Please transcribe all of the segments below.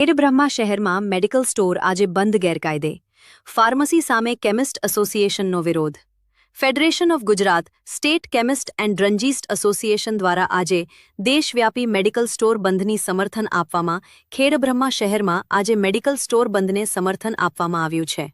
ખેડબ્રહ્મા શહેરમાં medical store આજે બંધ ગેરકાયદે. ફાર્મસી સામે કેમિસ્ટ એસોસિએશનનો વિરોધ. Federation of Gujarat state chemist and druggist association દ્વારા આજે દેશવ્યાપી મેડિકલ સ્ટોર બંધની સમર્થન આપવામાં ખેડબ્રહ્મા શહેરમાં આજે મેડિકલ સ્ટોર બંધને સમર્થન આપવામાં આવ્યું છે.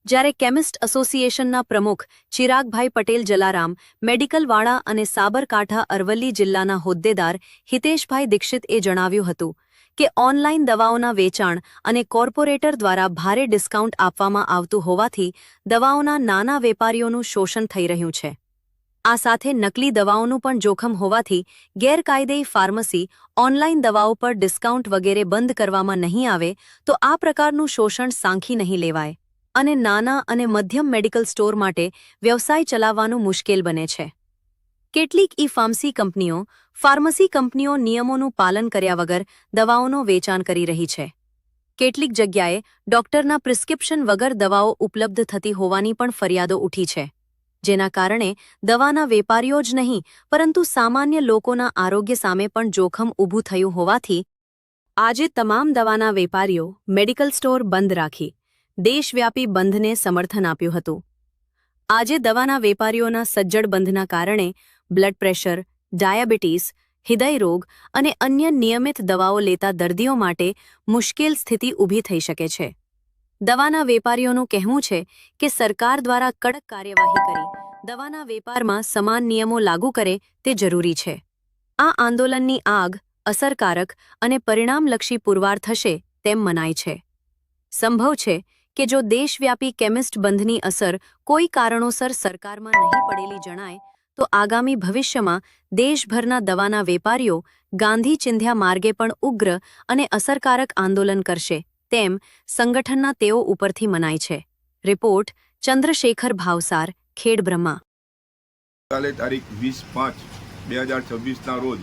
જ્યારે કેમિસ્ટ એસોસિએશનના પ્રમુખ ચિરાગભાઈ પટેલ જલારામ, મેડિકલવાળા અને સાબરકાંઠા અરવલ્લી જિલ્લાના હોદ્દેદાર હિતેશભાઈ દીક્ષિતએ જણાવ્યું હતું કે ઓનલાઈન દવાઓના વેચાણ અને કોર્પોરેટર દ્વારા ભારે ડિસ્કાઉન્ટ આપવામાં આવતું હોવાથી દવાઓના નાના વેપારીઓનું શોષણ થઈ રહ્યું છે. આ સાથે નકલી દવાઓનું પણ જોખમ હોવાથી ગેરકાયદેય ફાર્મસી, ઓનલાઈન દવાઓ પર ડિસ્કાઉન્ટ વગેરે બંધ કરવામાં નહીં આવે તો આ પ્રકારનું શોષણ સાંખી નહીં લેવાય અને નાના અને મધ્યમ મેડિકલ સ્ટોર માટે વ્યવસાય ચલાવવાનું મુશ્કેલ બને છે. કેટલીક ફાર્મસી કંપનીઓ નિયમોનું પાલન કર્યા વગર દવાઓનું વેચાણ કરી રહી છે. કેટલીક જગ્યાએ ડોક્ટરના પ્રિસ્ક્રિપ્શન વગર દવાઓ ઉપલબ્ધ થતી હોવાની પણ ફરિયાદો ઉઠી છે, જેના કારણે દવાના વેપારીઓ જ નહીં પરંતુ સામાન્ય લોકોના આરોગ્ય સામે પણ જોખમ ઊભું થયું હોવાથી આજે તમામ દવાના વેપારીઓ મેડિકલ સ્ટોર બંધ રાખી દેશવ્યાપી બંધને સમર્થન આપ્યું હતું. આજે દવાના વેપારીઓના સજ્જડ બંધના કારણે બ્લડ પ્રેશર, ડાયાબિટીસ, હૃદયરોગ અને અન્ય નિયમિત દવાઓ લેતા દર્દીઓ માટે મુશ્કેલ સ્થિતિ ઊભી થઈ શકે છે. દવાના વેપારીઓનું કહેવું છે કે સરકાર દ્વારા કડક કાર્યવાહી કરી દવાના વેપારમાં સમાન નિયમો લાગુ કરે તે જરૂરી છે. આ આંદોલનની આગ અસરકારક અને પરિણામલક્ષી પુરવાર થશે તેમ મનાય છે. સંભવ છે કે જો દેશવ્યાપી કેમિસ્ટ બંધની અસર કોઈ કારણોસર સરકારમાં નહીં પડેલી જણાય તો આગામી ભવિષ્યમાં દેશભરના દવાના વેપારીઓ ગાંધી ચિંધ્યા માર્ગે પણ ઉગ્ર અને અસરકારક આંદોલન કરશે તેમ સંગઠનના તેઓ ઉપરથી મનાય છે. રિપોર્ટ ચંદ્રશેખર ભાવસાર, ખેડબ્રહ્મા. કાલે તારીખ 20/5/2026ના રોજ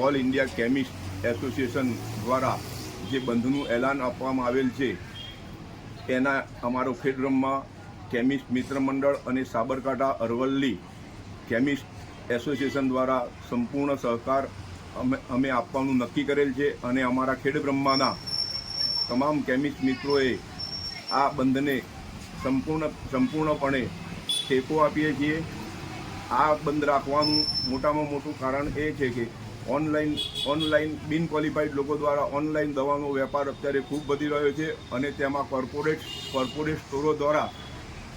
ઓલ ઇન્ડિયા કેમિસ્ટ એસોસિએશન દ્વારા જે બંધનું એલાન આપવામાં આવેલ છે એના અમારો ખેડબ્રહ્મા કેમિસ્ટ મિત્ર મંડળ અને સાબરકાંઠા અરવલ્લી કેમિસ્ટ એસોસિએશન દ્વારા સંપૂર્ણ સહકાર અમે આપવાનું નક્કી કરેલ છે અને અમારા ખેડબ્રહ્માના તમામ કેમિસ્ટ મિત્રોએ આ બંધને સંપૂર્ણપણે ટેકો આપીએ છીએ. આ બંધ રાખવાનું મોટામાં મોટું કારણ એ છે કે ઓનલાઈન બિન ક્વોલિફાઈડ લોકો દ્વારા ઓનલાઈન દવાનો વેપાર અત્યારે ખૂબ વધી રહ્યો છે અને તેમાં કોર્પોરેટ સ્ટોરો દ્વારા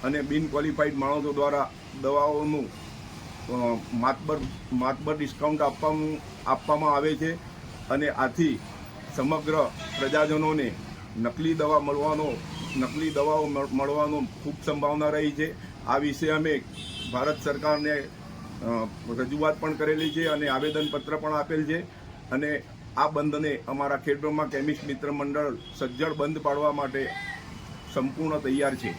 અને બિન ક્વોલિફાઈડ માણસો દ્વારા દવાઓનું માતબર ડિસ્કાઉન્ટ આપવામાં આવે છે અને આથી સમગ્ર પ્રજાજનોને નકલી દવાઓ મળવાનો ખૂબ સંભાવના રહી છે. આ વિશે અમે ભારત સરકારને રજૂઆત પણ કરેલી છે અને આવેદનપત્ર પણ આપેલ છે અને આ બંધને અમારા ખેડબ્રહ્મા કેમિસ્ટ મિત્ર મંડળ સજ્જડ બંધ પાડવા માટે સંપૂર્ણ તૈયાર છે.